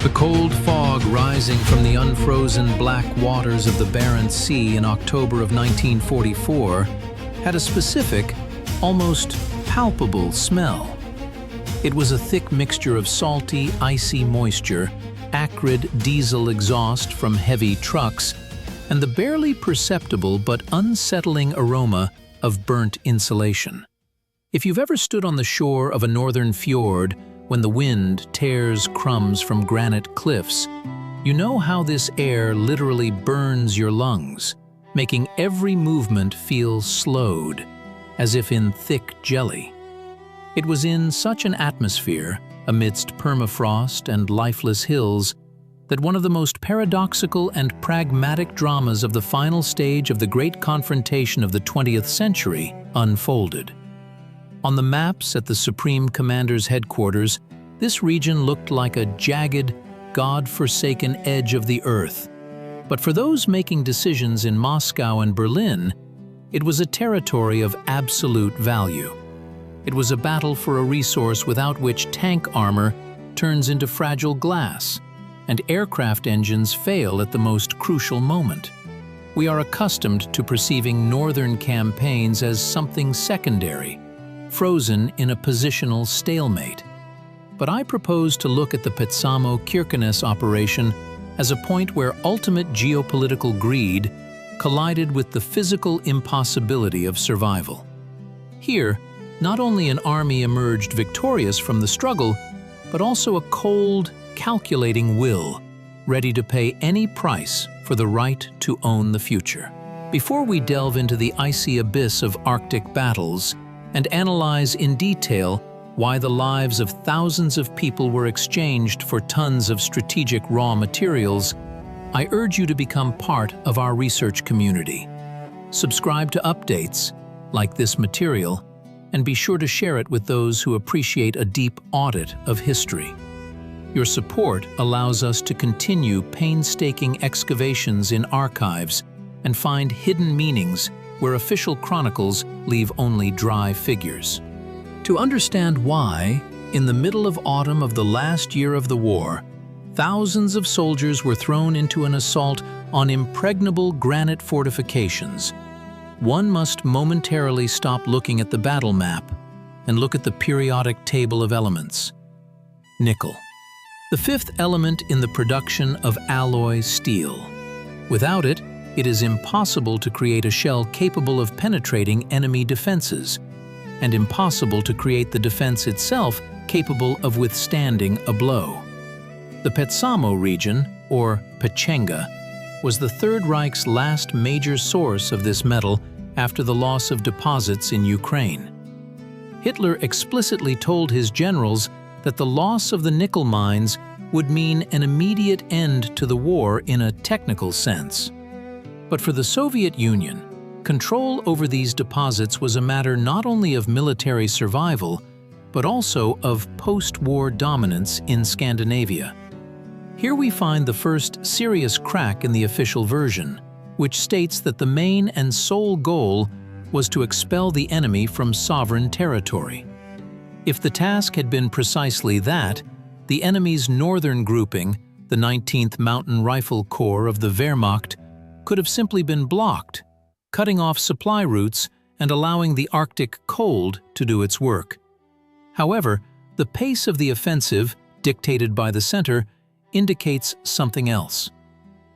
The cold fog rising from the unfrozen black waters of the Barents Sea in October of 1944 had a specific, almost palpable smell. It was a thick mixture of salty, icy moisture, acrid diesel exhaust from heavy trucks, and the barely perceptible but unsettling aroma of burnt insulation. If you've ever stood on the shore of a northern fjord when the wind tears crumbs from granite cliffs, you know how this air literally burns your lungs, making every movement feel slowed, as if in thick jelly. It was in such an atmosphere, amidst permafrost and lifeless hills, that one of the most paradoxical and pragmatic dramas of the final stage of the great confrontation of the 20th century unfolded. On the maps at the Supreme Commander's headquarters, this region looked like a jagged, God-forsaken edge of the earth. But for those making decisions in Moscow and Berlin, it was a territory of absolute value. It was a battle for a resource without which tank armor turns into fragile glass, and aircraft engines fail at the most crucial moment. We are accustomed to perceiving northern campaigns as something secondary, frozen in a positional stalemate. But I propose to look at the Petsamo-Kirkenes operation as a point where ultimate geopolitical greed collided with the physical impossibility of survival. Here, not only an army emerged victorious from the struggle, but also a cold, calculating will, ready to pay any price for the right to own the future. Before we delve into the icy abyss of Arctic battles and analyze in detail why the lives of thousands of people were exchanged for tons of strategic raw materials, I urge you to become part of our research community. Subscribe to updates like this material, and be sure to share it with those who appreciate a deep audit of history. Your support allows us to continue painstaking excavations in archives and find hidden meanings where official chronicles leave only dry figures. To understand why, in the middle of autumn of the last year of the war, thousands of soldiers were thrown into an assault on impregnable granite fortifications, one must momentarily stop looking at the battle map and look at the periodic table of elements. Nickel, the fifth element in the production of alloy steel. Without it, it is impossible to create a shell capable of penetrating enemy defenses, and impossible to create the defense itself capable of withstanding a blow. The Petsamo region, or Pechenga, was the Third Reich's last major source of this metal after the loss of deposits in Ukraine. Hitler explicitly told his generals that the loss of the nickel mines would mean an immediate end to the war in a technical sense. But for the Soviet Union, control over these deposits was a matter not only of military survival, but also of post-war dominance in Scandinavia. Here we find the first serious crack in the official version, which states that the main and sole goal was to expel the enemy from sovereign territory. If the task had been precisely that, the enemy's northern grouping, the 19th Mountain Rifle Corps of the Wehrmacht, could have simply been blocked, cutting off supply routes and allowing the Arctic cold to do its work. However, the pace of the offensive, dictated by the center, indicates something else.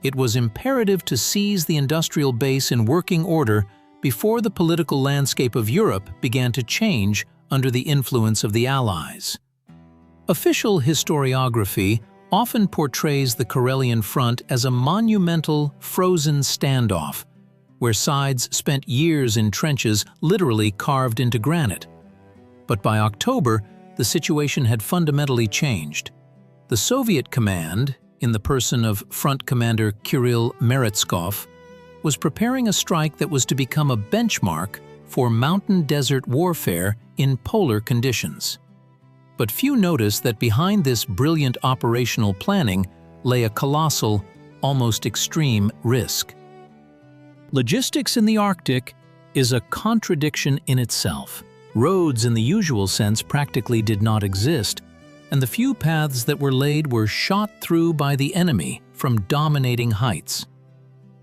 It was imperative to seize the industrial base in working order before the political landscape of Europe began to change under the influence of the Allies. Official historiography often portrays the Karelian Front as a monumental, frozen standoff, where sides spent years in trenches literally carved into granite. But by October, the situation had fundamentally changed. The Soviet command, in the person of Front Commander Kirill Meretskov, was preparing a strike that was to become a benchmark for mountain desert warfare in polar conditions. But few noticed that behind this brilliant operational planning lay a colossal, almost extreme risk. Logistics in the Arctic is a contradiction in itself. Roads in the usual sense practically did not exist, and the few paths that were laid were shot through by the enemy from dominating heights.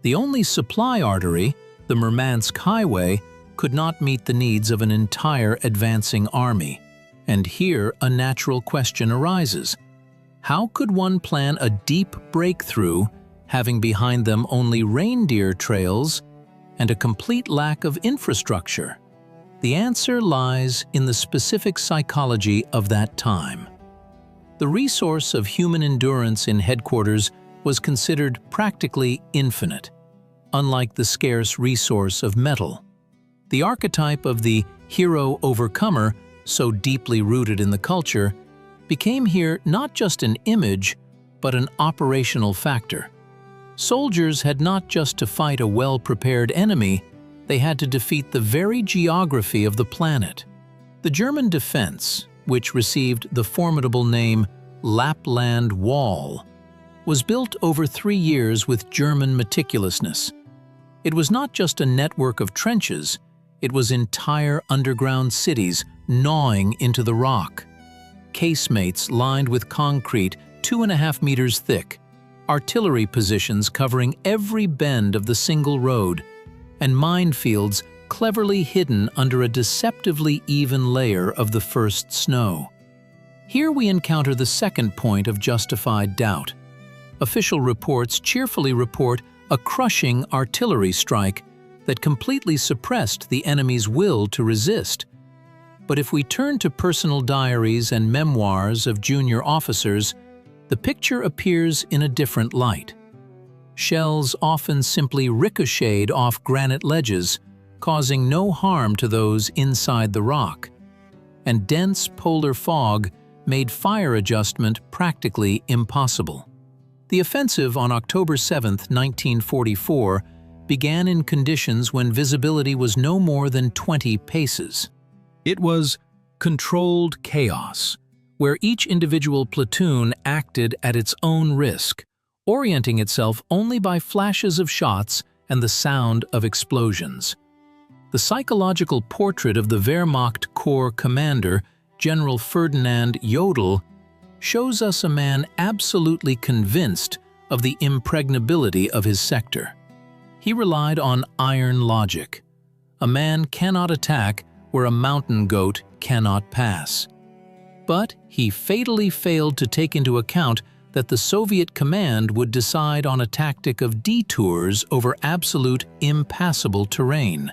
The only supply artery, the Murmansk Highway, could not meet the needs of an entire advancing army. And here a natural question arises. How could one plan a deep breakthrough, having behind them only reindeer trails and a complete lack of infrastructure? The answer lies in the specific psychology of that time. The resource of human endurance in headquarters was considered practically infinite, unlike the scarce resource of metal. The archetype of the hero-overcomer, so deeply rooted in the culture, became here not just an image, but an operational factor. Soldiers had not just to fight a well-prepared enemy, they had to defeat the very geography of the planet. The German defense, which received the formidable name Lapland Wall, was built over 3 years with German meticulousness. It was not just a network of trenches, it was entire underground cities gnawing into the rock. Casemates lined with concrete 2.5 meters thick, artillery positions covering every bend of the single road, and minefields cleverly hidden under a deceptively even layer of the first snow. Here we encounter the second point of justified doubt. Official reports cheerfully report a crushing artillery strike that completely suppressed the enemy's will to resist. But if we turn to personal diaries and memoirs of junior officers, the picture appears in a different light. Shells often simply ricocheted off granite ledges, causing no harm to those inside the rock. And dense polar fog made fire adjustment practically impossible. The offensive on October 7, 1944, began in conditions when visibility was no more than 20 paces. It was controlled chaos, where each individual platoon acted at its own risk, orienting itself only by flashes of shots and the sound of explosions. The psychological portrait of the Wehrmacht Corps commander, General Ferdinand Jodl, shows us a man absolutely convinced of the impregnability of his sector. He relied on iron logic. A man cannot attack where a mountain goat cannot pass. But he fatally failed to take into account that the Soviet command would decide on a tactic of detours over absolute impassable terrain,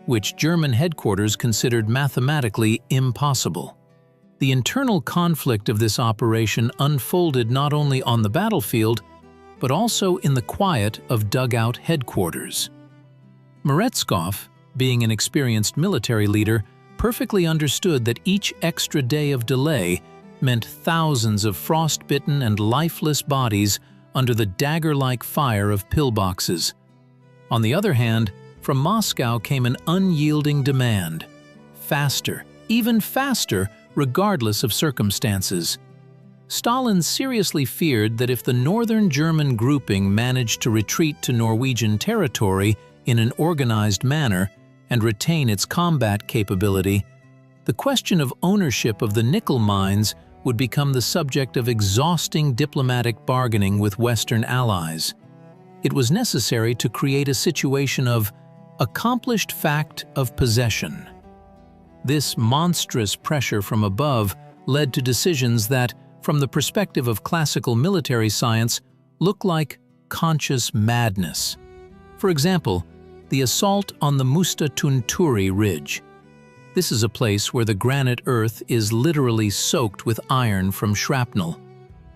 which German headquarters considered mathematically impossible. The internal conflict of this operation unfolded not only on the battlefield, but also in the quiet of dugout headquarters. Meretskov, being an experienced military leader, perfectly understood that each extra day of delay meant thousands of frostbitten and lifeless bodies under the dagger-like fire of pillboxes. On the other hand, from Moscow came an unyielding demand. Faster, even faster, regardless of circumstances. Stalin seriously feared that if the northern German grouping managed to retreat to Norwegian territory in an organized manner and retain its combat capability, the question of ownership of the nickel mines would become the subject of exhausting diplomatic bargaining with Western allies. It was necessary to create a situation of accomplished fact of possession. This monstrous pressure from above led to decisions that, from the perspective of classical military science, look like conscious madness. For example, the assault on the Musta Tunturi Ridge. This is a place where the granite earth is literally soaked with iron from shrapnel.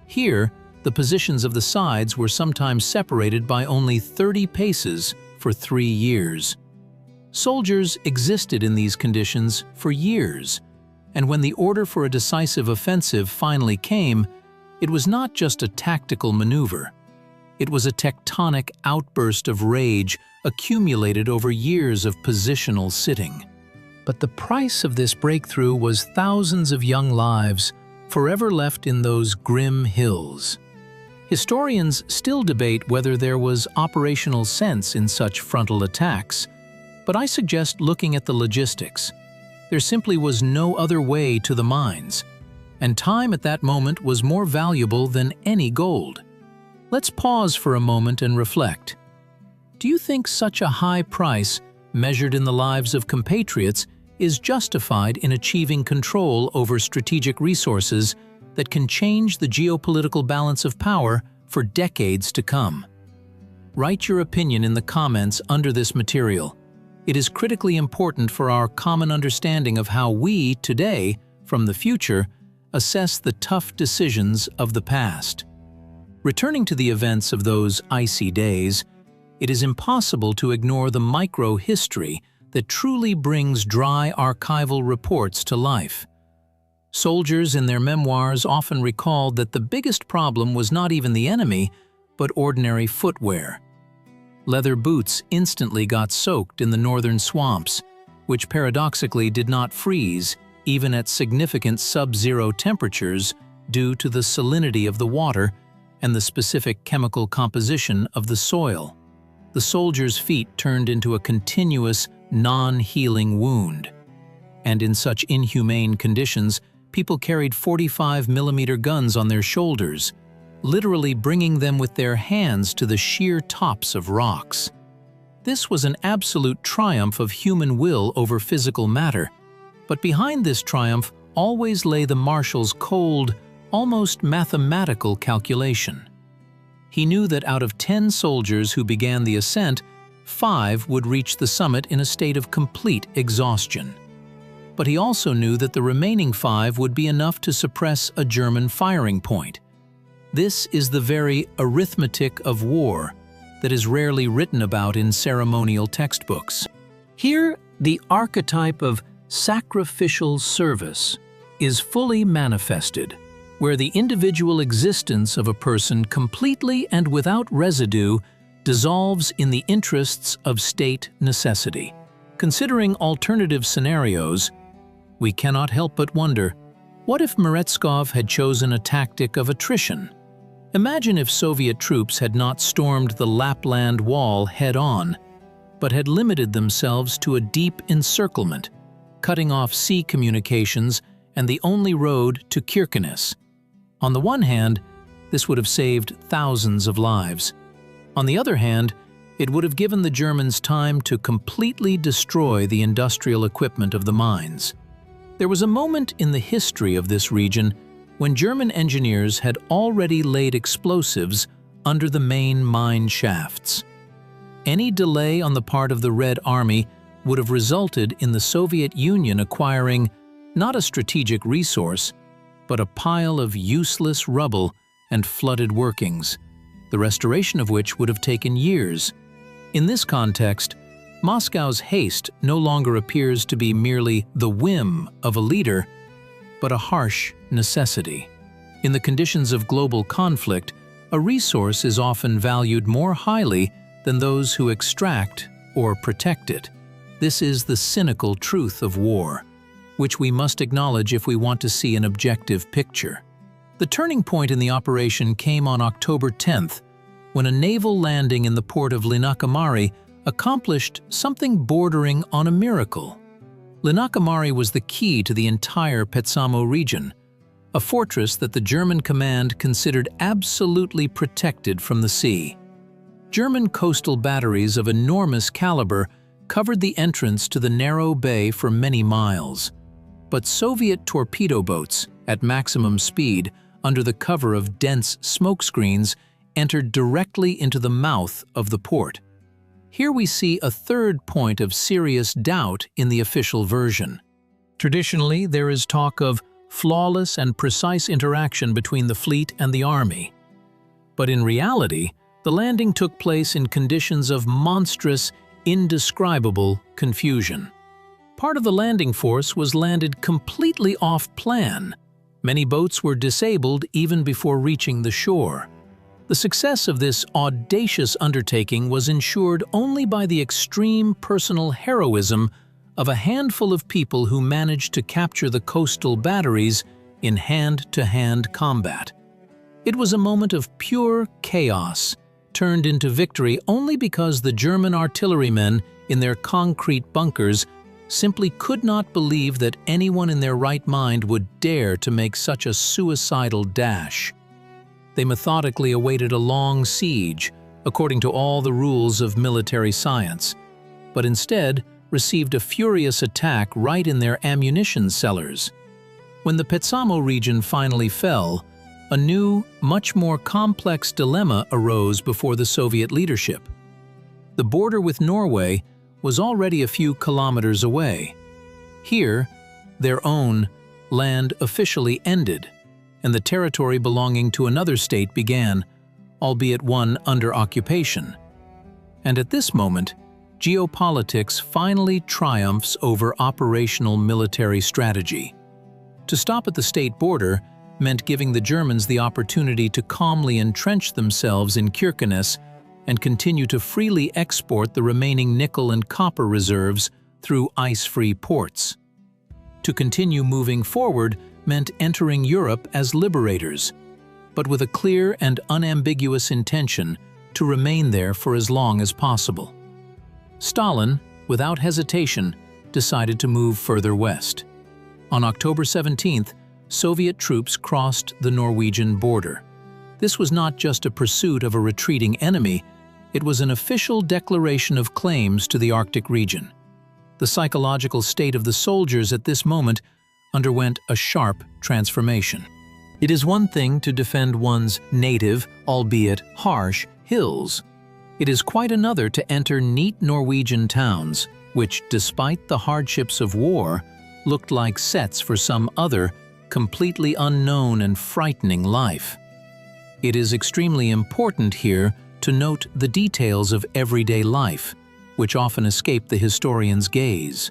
Here, the positions of the sides were sometimes separated by only 30 paces for 3 years. Soldiers existed in these conditions for years, and when the order for a decisive offensive finally came, it was not just a tactical maneuver. It was a tectonic outburst of rage accumulated over years of positional sitting. But the price of this breakthrough was thousands of young lives forever left in those grim hills. Historians still debate whether there was operational sense in such frontal attacks, but I suggest looking at the logistics. There simply was no other way to the mines. and time at that moment was more valuable than any gold. Let's pause for a moment and reflect. Do you think such a high price, measured in the lives of compatriots, is justified in achieving control over strategic resources that can change the geopolitical balance of power for decades to come? Write your opinion in the comments under this material. It is critically important for our common understanding of how we, today, from the future, assess the tough decisions of the past. Returning to the events of those icy days, it is impossible to ignore the micro-history that truly brings dry archival reports to life. Soldiers in their memoirs often recalled that the biggest problem was not even the enemy, but ordinary footwear. Leather boots instantly got soaked in the northern swamps, which paradoxically did not freeze even at significant sub-zero temperatures due to the salinity of the water and the specific chemical composition of the soil. The soldiers' feet turned into a continuous, non-healing wound. And in such inhumane conditions, people carried 45mm guns on their shoulders, literally bringing them with their hands to the sheer tops of rocks. This was an absolute triumph of human will over physical matter, but behind this triumph always lay the marshal's cold, almost mathematical calculation. He knew that out of 10 soldiers who began the ascent, 5 would reach the summit in a state of complete exhaustion. But he also knew that the remaining 5 would be enough to suppress a German firing point. This is the very arithmetic of war that is rarely written about in ceremonial textbooks. Here, the archetype of sacrificial service is fully manifested, where the individual existence of a person completely and without residue dissolves in the interests of state necessity. Considering alternative scenarios, we cannot help but wonder, what if Meretskov had chosen a tactic of attrition? Imagine if Soviet troops had not stormed the Lapland Wall head-on, but had limited themselves to a deep encirclement, cutting off sea communications and the only road to Kirkenes. On the one hand, this would have saved thousands of lives. On the other hand, it would have given the Germans time to completely destroy the industrial equipment of the mines. There was a moment in the history of this region when German engineers had already laid explosives under the main mine shafts. Any delay on the part of the Red Army would have resulted in the Soviet Union acquiring not a strategic resource, but a pile of useless rubble and flooded workings, the restoration of which would have taken years. In this context, Moscow's haste no longer appears to be merely the whim of a leader, but a harsh necessity. In the conditions of global conflict, a resource is often valued more highly than those who extract or protect it. This is the cynical truth of war, which we must acknowledge if we want to see an objective picture. The turning point in the operation came on October 10th, when a naval landing in the port of Linakamari accomplished something bordering on a miracle. Linakamari was the key to the entire Petsamo region, a fortress that the German command considered absolutely protected from the sea. German coastal batteries of enormous caliber covered the entrance to the narrow bay for many miles. But Soviet torpedo boats, at maximum speed, under the cover of dense smokescreens, entered directly into the mouth of the port. Here we see a third point of serious doubt in the official version. Traditionally, there is talk of flawless and precise interaction between the fleet and the army. But in reality, the landing took place in conditions of monstrous, indescribable confusion. Part of the landing force was landed completely off-plan. Many boats were disabled even before reaching the shore. The success of this audacious undertaking was ensured only by the extreme personal heroism of a handful of people who managed to capture the coastal batteries in hand-to-hand combat. It was a moment of pure chaos, turned into victory only because the German artillerymen in their concrete bunkers simply could not believe that anyone in their right mind would dare to make such a suicidal dash. They methodically awaited a long siege, according to all the rules of military science, but instead received a furious attack right in their ammunition cellars. When the Petsamo region finally fell, a new, much more complex dilemma arose before the Soviet leadership. The border with Norway was already a few kilometers away. Here, their own land officially ended, and the territory belonging to another state began, albeit one under occupation. And at this moment, geopolitics finally triumphs over operational military strategy. To stop at the state border meant giving the Germans the opportunity to calmly entrench themselves in Kirkenes and continue to freely export the remaining nickel and copper reserves through ice-free ports. To continue moving forward meant entering Europe as liberators, but with a clear and unambiguous intention to remain there for as long as possible. Stalin, without hesitation, decided to move further west. On October 17th, Soviet troops crossed the Norwegian border. This was not just a pursuit of a retreating enemy, it was an official declaration of claims to the Arctic region. The psychological state of the soldiers at this moment underwent a sharp transformation. It is one thing to defend one's native, albeit harsh, hills. It is quite another to enter neat Norwegian towns, which, despite the hardships of war, looked like sets for some other, completely unknown and frightening life. It is extremely important here to note the details of everyday life, which often escape the historian's gaze.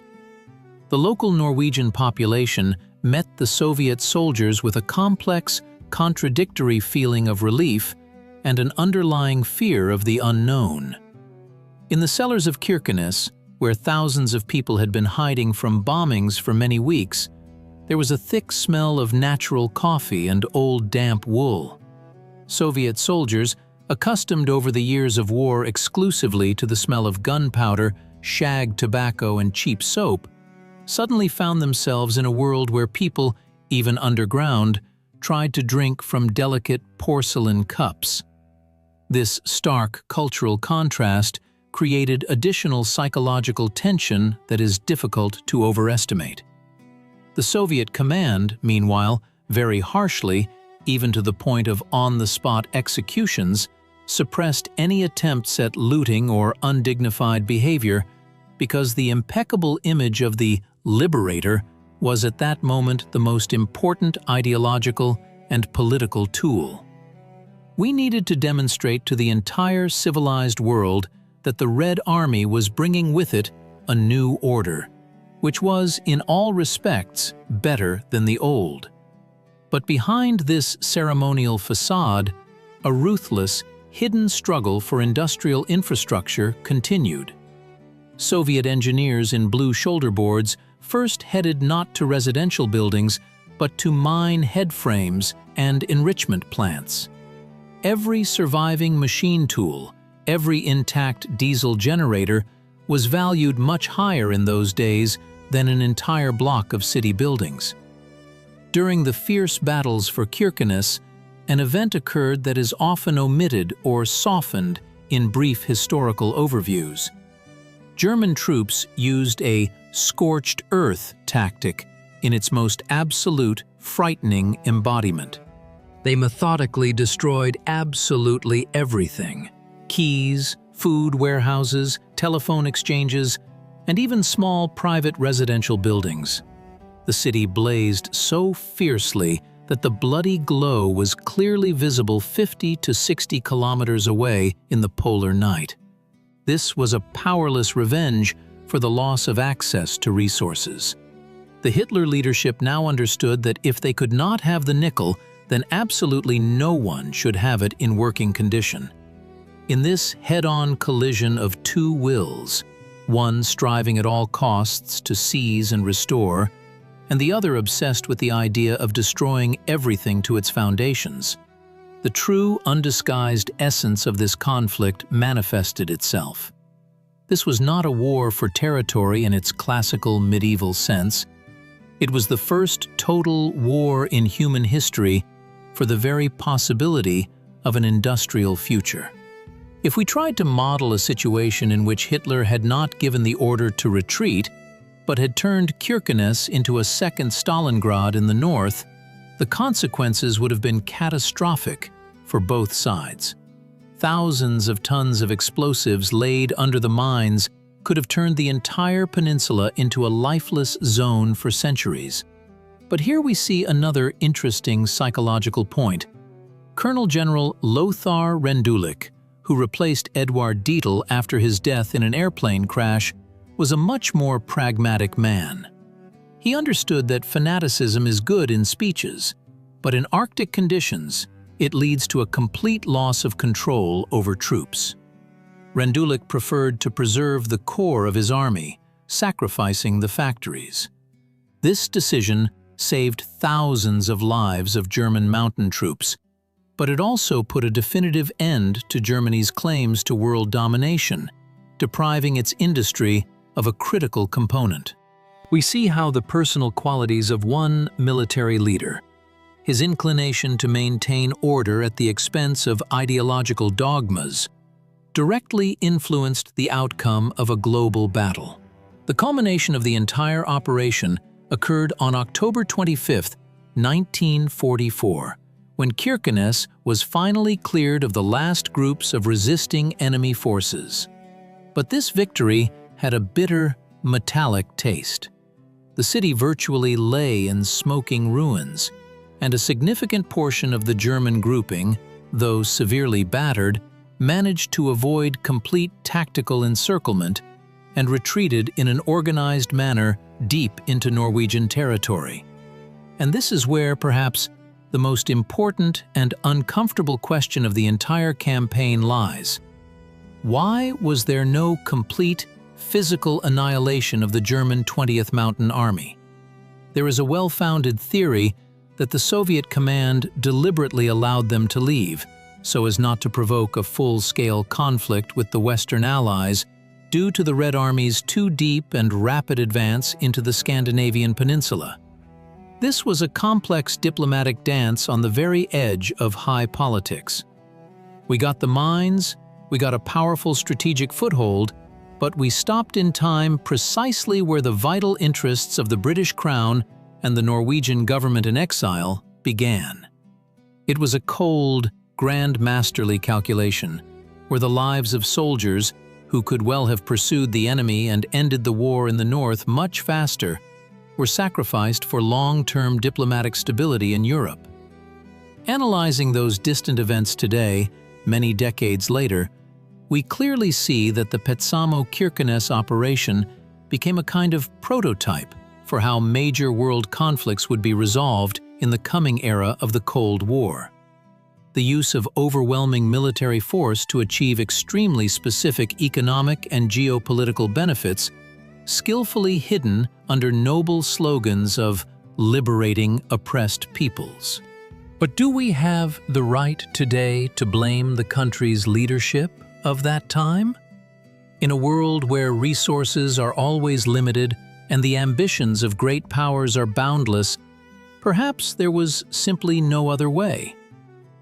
The local Norwegian population met the Soviet soldiers with a complex, contradictory feeling of relief and an underlying fear of the unknown. In the cellars of Kirkenes, where thousands of people had been hiding from bombings for many weeks, there was a thick smell of natural coffee and old damp wool. Soviet soldiers, accustomed over the years of war exclusively to the smell of gunpowder, shag tobacco, and cheap soap, suddenly found themselves in a world where people, even underground, tried to drink from delicate porcelain cups. This stark cultural contrast created additional psychological tension that is difficult to overestimate. The Soviet command, meanwhile, very harshly, even to the point of on-the-spot executions, suppressed any attempts at looting or undignified behavior because the impeccable image of the liberator was at that moment the most important ideological and political tool. We needed to demonstrate to the entire civilized world that the Red Army was bringing with it a new order, which was, in all respects, better than the old. But behind this ceremonial facade, a ruthless, hidden struggle for industrial infrastructure continued. Soviet engineers in blue shoulder boards first headed not to residential buildings, but to mine headframes and enrichment plants. Every surviving machine tool, every intact diesel generator was valued much higher in those days than an entire block of city buildings. During the fierce battles for Kirkenes, an event occurred that is often omitted or softened in brief historical overviews. German troops used a scorched earth tactic in its most absolute, frightening embodiment. They methodically destroyed absolutely everything: keys, food warehouses, telephone exchanges, and even small private residential buildings. The city blazed so fiercely that the bloody glow was clearly visible 50 to 60 kilometers away in the polar night. This was a powerless revenge for the loss of access to resources. The Hitler leadership now understood that if they could not have the nickel, then absolutely no one should have it in working condition. In this head-on collision of two wills, one striving at all costs to seize and restore, and the other obsessed with the idea of destroying everything to its foundations, the true, undisguised essence of this conflict manifested itself. This was not a war for territory in its classical medieval sense. It was the first total war in human history for the very possibility of an industrial future. If we tried to model a situation in which Hitler had not given the order to retreat, but had turned Kirkenes into a second Stalingrad in the north, the consequences would have been catastrophic for both sides. Thousands of tons of explosives laid under the mines could have turned the entire peninsula into a lifeless zone for centuries. But here we see another interesting psychological point. Colonel General Lothar Rendulic, who replaced Eduard Dietl after his death in an airplane crash, was a much more pragmatic man. He understood that fanaticism is good in speeches, but in Arctic conditions, it leads to a complete loss of control over troops. Rendulic preferred to preserve the core of his army, sacrificing the factories. This decision saved thousands of lives of German mountain troops, but it also put a definitive end to Germany's claims to world domination, depriving its industry of a critical component. We see how the personal qualities of one military leader, his inclination to maintain order at the expense of ideological dogmas, directly influenced the outcome of a global battle. The culmination of the entire operation occurred on October 25, 1944, when Kirkenes was finally cleared of the last groups of resisting enemy forces. But this victory had a bitter, metallic taste. The city virtually lay in smoking ruins, and a significant portion of the German grouping, though severely battered, managed to avoid complete tactical encirclement and retreated in an organized manner deep into Norwegian territory. And this is where, perhaps, the most important and uncomfortable question of the entire campaign lies. Why was there no complete physical annihilation of the German 20th Mountain Army? There is a well-founded theory that the Soviet command deliberately allowed them to leave, so as not to provoke a full-scale conflict with the Western Allies due to the Red Army's too deep and rapid advance into the Scandinavian peninsula. This was a complex diplomatic dance on the very edge of high politics. We got the mines, we got a powerful strategic foothold, but we stopped in time precisely where the vital interests of the British Crown and the Norwegian government in exile began. It was a cold, grand masterly calculation, where the lives of soldiers, who could well have pursued the enemy and ended the war in the north much faster, were sacrificed for long-term diplomatic stability in Europe. Analyzing those distant events today, many decades later, we clearly see that the Petsamo-Kirkenes operation became a kind of prototype for how major world conflicts would be resolved in the coming era of the Cold War. The use of overwhelming military force to achieve extremely specific economic and geopolitical benefits, skillfully hidden under noble slogans of liberating oppressed peoples. But do we have the right today to blame the country's leadership of that time? In a world where resources are always limited and the ambitions of great powers are boundless, perhaps there was simply no other way.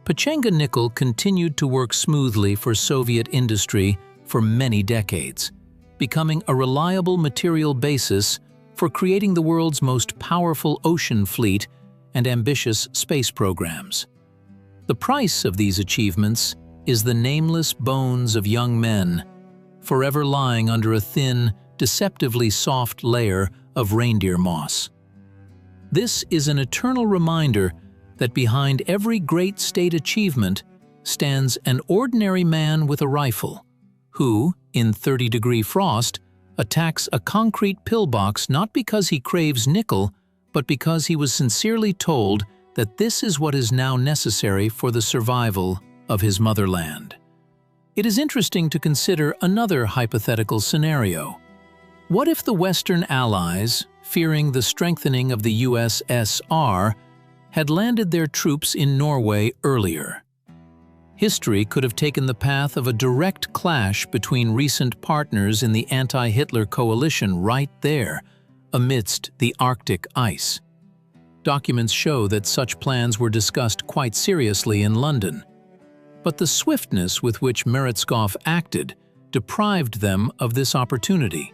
Pechenga nickel continued to work smoothly for Soviet industry for many decades, becoming a reliable material basis for creating the world's most powerful ocean fleet and ambitious space programs. The price of these achievements is the nameless bones of young men, forever lying under a thin, deceptively soft layer of reindeer moss. This is an eternal reminder that behind every great state achievement stands an ordinary man with a rifle, who, in 30-degree frost, attacks a concrete pillbox not because he craves nickel, but because he was sincerely told that this is what is now necessary for the survival of his motherland. It is interesting to consider another hypothetical scenario. What if the Western Allies, fearing the strengthening of the USSR, had landed their troops in Norway earlier? history could have taken the path of a direct clash between recent partners in the anti-Hitler coalition right there, amidst the Arctic ice. Documents show that such plans were discussed quite seriously in London. But the swiftness with which Meretskov acted deprived them of this opportunity.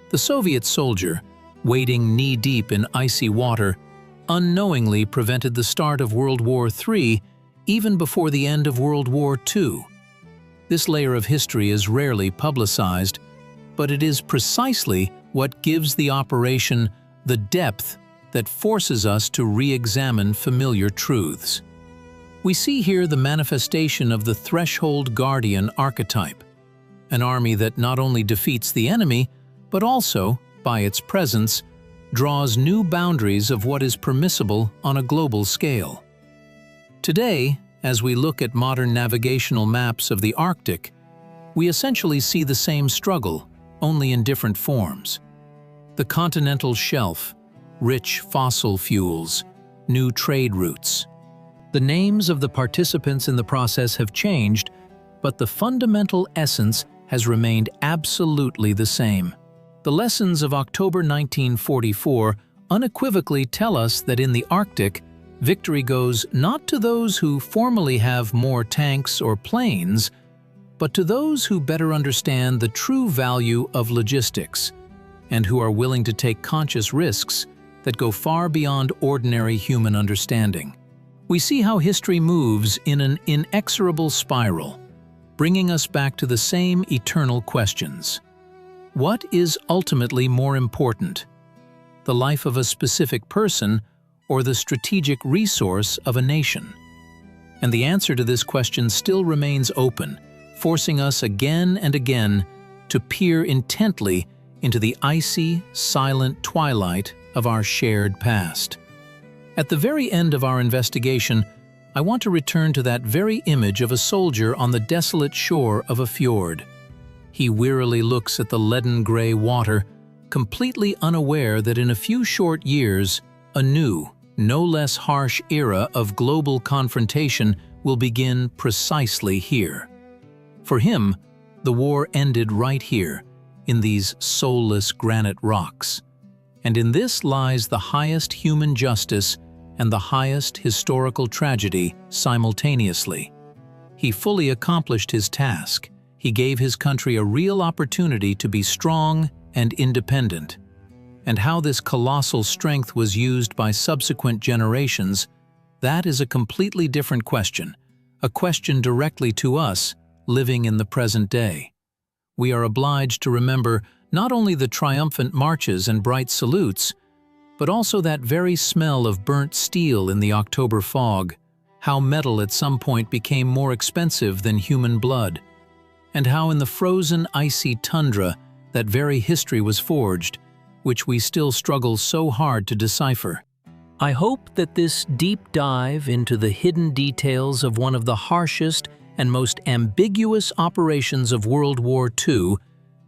The Soviet soldier, wading knee-deep in icy water, unknowingly prevented the start of World War III even before the end of World War II. This layer of history is rarely publicized, but it is precisely what gives the operation the depth that forces us to re-examine familiar truths. We see here the manifestation of the threshold guardian archetype, an army that not only defeats the enemy, but also, by its presence, draws new boundaries of what is permissible on a global scale. Today, as we look at modern navigational maps of the Arctic, we essentially see the same struggle, only in different forms. The continental shelf, rich fossil fuels, new trade routes. The names of the participants in the process have changed, but the fundamental essence has remained absolutely the same. The lessons of October 1944 unequivocally tell us that in the Arctic, victory goes not to those who formally have more tanks or planes, but to those who better understand the true value of logistics and who are willing to take conscious risks that go far beyond ordinary human understanding. We see how history moves in an inexorable spiral, bringing us back to the same eternal questions. What is ultimately more important? The life of a specific person or the strategic resource of a nation? And the answer to this question still remains open, forcing us again and again to peer intently into the icy, silent twilight of our shared past. At the very end of our investigation, I want to return to that very image of a soldier on the desolate shore of a fjord. He wearily looks at the leaden-gray water, completely unaware that in a few short years, a new, no less harsh era of global confrontation will begin precisely here. For him, the war ended right here, in these soulless granite rocks. And in this lies the highest human justice and the highest historical tragedy simultaneously. He fully accomplished his task. He gave his country a real opportunity to be strong and independent. And how this colossal strength was used by subsequent generations, that is a completely different question, a question directly to us, living in the present day. We are obliged to remember not only the triumphant marches and bright salutes, but also that very smell of burnt steel in the October fog, how metal at some point became more expensive than human blood, and how in the frozen, icy tundra that very history was forged, which we still struggle so hard to decipher. I hope that this deep dive into the hidden details of one of the harshest and most ambiguous operations of World War II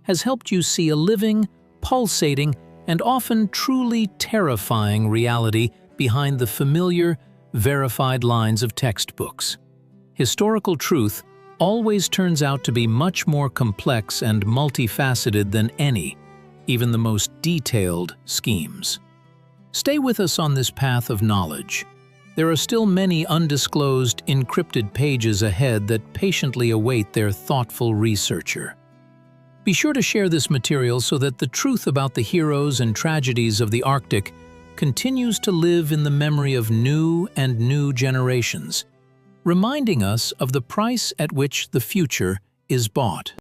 has helped you see a living, pulsating, and often truly terrifying reality behind the familiar, verified lines of textbooks. Historical truth always turns out to be much more complex and multifaceted than any, even the most detailed schemes. Stay with us on this path of knowledge. There are still many undisclosed, encrypted pages ahead that patiently await their thoughtful researcher. Be sure to share this material so that the truth about the heroes and tragedies of the Arctic continues to live in the memory of new and new generations, reminding us of the price at which the future is bought.